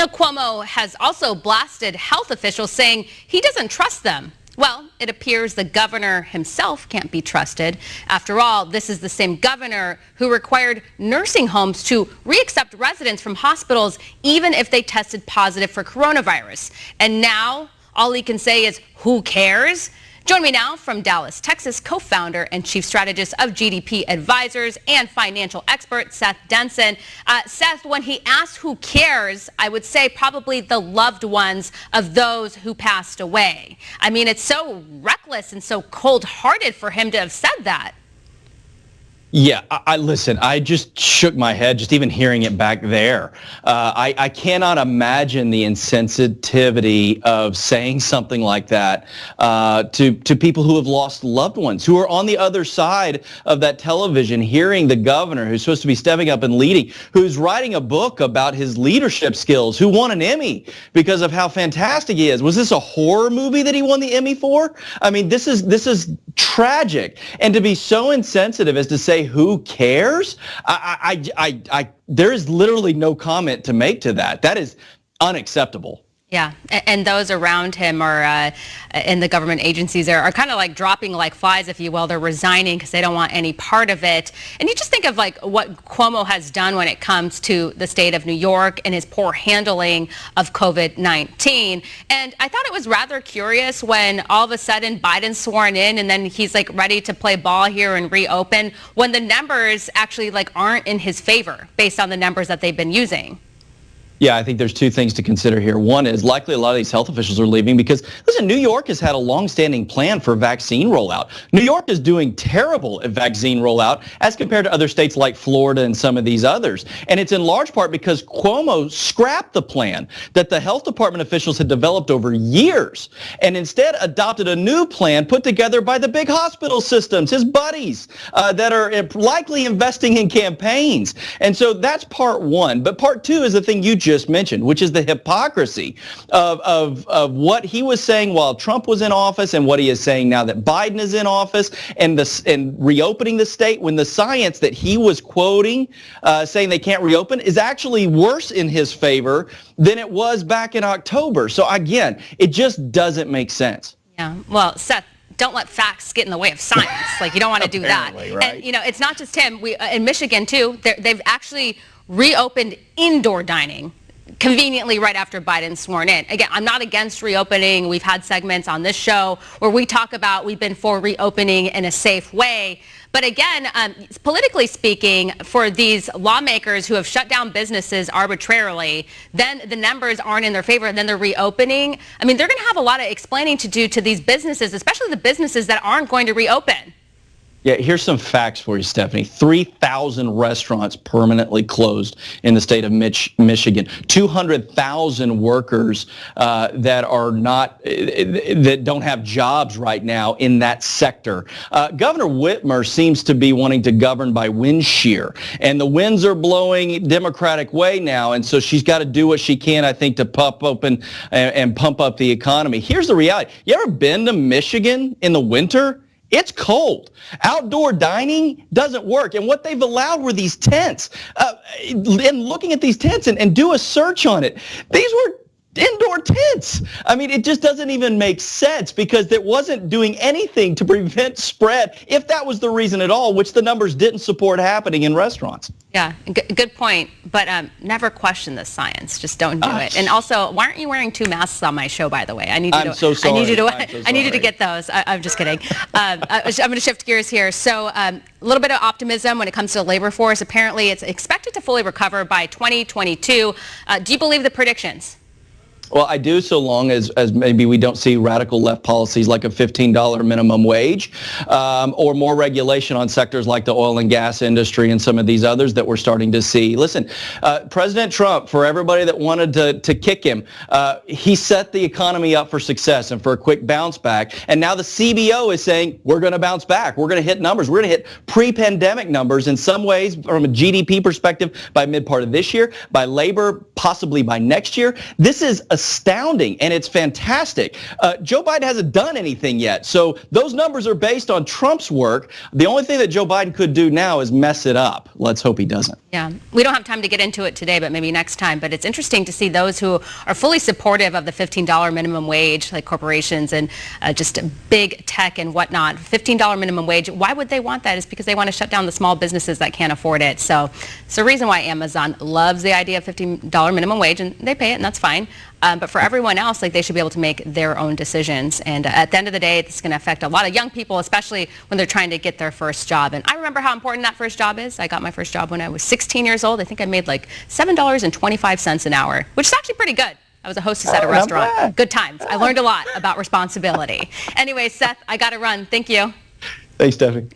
Now, Cuomo has also blasted health officials, saying he doesn't trust them. Well, it appears the governor himself can't be trusted. After all, this is the same governor who required nursing homes to reaccept residents from hospitals even if they tested positive for coronavirus. And now all he can say is, who cares? Join me now from Dallas, Texas, co-founder and chief strategist of GDP Advisors and financial expert Seth Denson. Seth, when he asked who cares, I would say probably the loved ones of those who passed away. I mean, it's so reckless and so cold-hearted for him to have said that. Yeah, listen, I just shook my head just even hearing it back there. I cannot imagine the insensitivity of saying something like that to people who have lost loved ones, who are on the other side of that television, hearing the governor who's supposed to be stepping up and leading, who's writing a book about his leadership skills, who won an Emmy because of how fantastic he is. Was this a horror movie that he won the Emmy for? I mean, this is tragic. And to be so insensitive as to say, who cares? There is literally no comment to make to that. That is unacceptable. Yeah, and those around him are in the government agencies are kind of like dropping like flies, if you will. They're resigning because they don't want any part of it. And you just think of like what Cuomo has done when it comes to the state of New York and his poor handling of COVID-19. And I thought it was rather curious when all of a sudden Biden's sworn in and then he's like ready to play ball here and reopen when the numbers actually like aren't in his favor based on the numbers that they've been using. Yeah, I think there's two things to consider here. One is likely a lot of these health officials are leaving because, listen, New York has had a long-standing plan for vaccine rollout. New York is doing terrible at vaccine rollout as compared to other states like Florida and some of these others. And it's in large part because Cuomo scrapped the plan that the health department officials had developed over years and instead adopted a new plan put together by the big hospital systems, his buddies, that are likely investing in campaigns. And so that's part one. But part two is the thing you just mentioned, which is the hypocrisy of what he was saying while Trump was in office and what he is saying now that Biden is in office and reopening the state when the science that he was quoting saying they can't reopen is actually worse in his favor than it was back in October. So again, it just doesn't make sense. Yeah, well, Seth, don't let facts get in the way of science. Like, you don't want to do that. Right. And, you know, it's not just him. We in Michigan, too, they've actually reopened indoor dining conveniently right after Biden's sworn in. Again, I'm not against reopening. We've had segments on this show where we talk about we've been for reopening in a safe way. But again, politically speaking, for these lawmakers who have shut down businesses arbitrarily, then the numbers aren't in their favor, and then they're reopening. I mean, they're going to have a lot of explaining to do to these businesses, especially the businesses that aren't going to reopen. Yeah, here's some facts for you, Stephanie. 3,000 restaurants permanently closed in the state of Michigan. 200,000 workers that don't have jobs right now in that sector. Governor Whitmer seems to be wanting to govern by wind shear, and the winds are blowing Democratic way now, and so she's got to do what she can, I think, to pump open and pump up the economy. Here's the reality. You ever been to Michigan in the winter? It's cold. Outdoor dining doesn't work. And what they've allowed were these tents. And looking at these tents and do a search on it, these were indoor tents. I mean, it just doesn't even make sense because it wasn't doing anything to prevent spread, if that was the reason at all, which the numbers didn't support happening in restaurants. Yeah, good point. But never question the science. Just don't do it. And also, why aren't you wearing two masks on my show, by the way? I'm so sorry. I need you to get those. I'm just kidding. I'm going to shift gears here. So a little bit of optimism when it comes to the labor force. Apparently, it's expected to fully recover by 2022. Do you believe the predictions? Well, I do, so long as maybe we don't see radical left policies like a $15 minimum wage or more regulation on sectors like the oil and gas industry and some of these others that we're starting to see. Listen, President Trump, for everybody that wanted to kick him, he set the economy up for success and for a quick bounce back. And now the CBO is saying we're going to bounce back. We're going to hit numbers. We're going to hit pre-pandemic numbers in some ways from a GDP perspective by mid part of this year, by labor possibly by next year. This is a astounding and it's fantastic. Joe Biden hasn't done anything yet. So those numbers are based on Trump's work. The only thing that Joe Biden could do now is mess it up. Let's hope he doesn't. Yeah, we don't have time to get into it today, but maybe next time. But it's interesting to see those who are fully supportive of the $15 minimum wage, like corporations and just big tech and whatnot. $15 minimum wage, why would they want that? It's because they want to shut down the small businesses that can't afford it. So it's the reason why Amazon loves the idea of $15 minimum wage, and they pay it, and that's fine. But for everyone else, like, they should be able to make their own decisions. And at the end of the day, it's going to affect a lot of young people, especially when they're trying to get their first job. And I remember how important that first job is. I got my first job when I was 16 years old. I think I made like $7.25 an hour, which is actually pretty good. I was a hostess at a restaurant. Good times. I learned a lot about responsibility. Anyway, Seth, I got to run. Thank you. Thanks, Stephanie.